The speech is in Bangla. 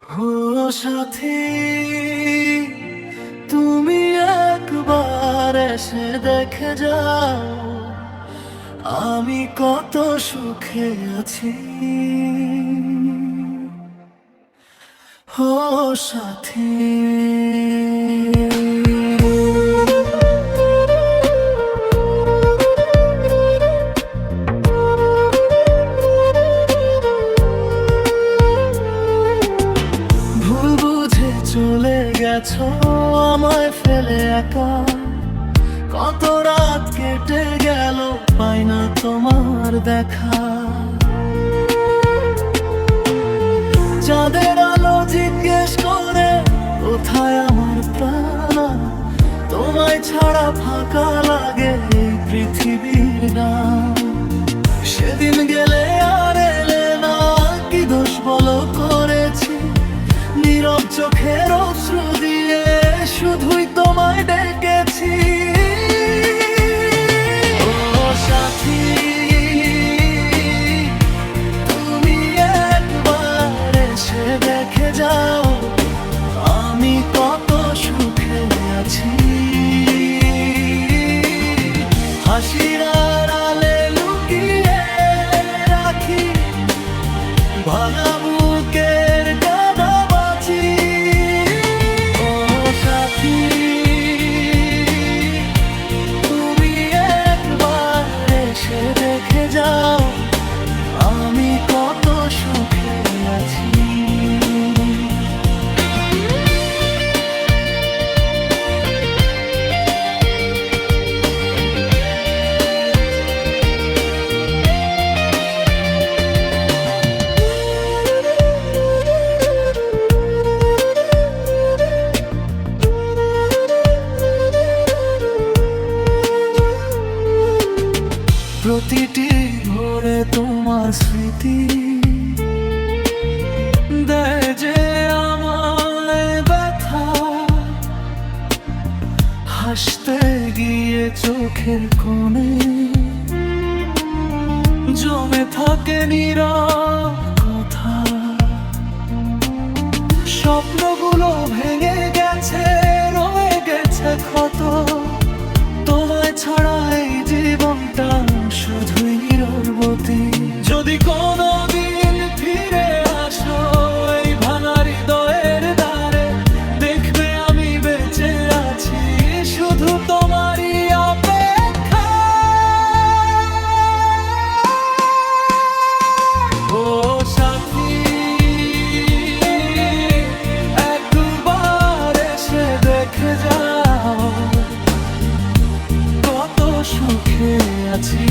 ও সাথী, তুমি একবার এসে দেখে যাও আমি কত সুখে আছি। ও সাথী, ভুল বুঝে চলে গেছো আমায় ফেলে একা। কত রাত কেটে গেল পাই না তোমার দেখা। চাঁদের আলো জিজ্ঞেস করে কোথায় আমার প্রাণ, তোমায় ছাড়া ফাঁকা লাগে এই পৃথিবীর নাম। সেদিন গেলে আর এলে না, কি দোষ বলো করেছি? নীরব চোখের অশ্রু দিয়ে শুধুই তোমায় ডেকেছি। ও সাথী, তুমি একবার এসে দেখে যাও আমি কত সুখে আছি। হাসির আড়ালে লুকিয়ে রাখি ভাঙা বুকের কাঁদাবাজি। ও সাথী, তুমি একবার এসে দেখে যাও আমি কত সুখে আছি। প্রতিটি ভোরে তোমার স্মৃতি দেয় যে আমায় ব্যথা। হাসতে গিয়ে চোখের কোণে জমে থাকে নীরব কথা। স্বপ্নগুলো ভেঙে গেছে, রয়ে গেছে ক্ষত। তোমায় ছাড়া এই জীবনটা শুধুই নীরবতী। যদি কোনোদিন ফিরে আসো এই ভাঙা হৃদয়ের দ্বারে, দেখবে আমি বেঁচে আছি শুধু তোমারই অপেক্ষা। ও সাথী, একবার এসে দেখে যাও কত সুখে আছি।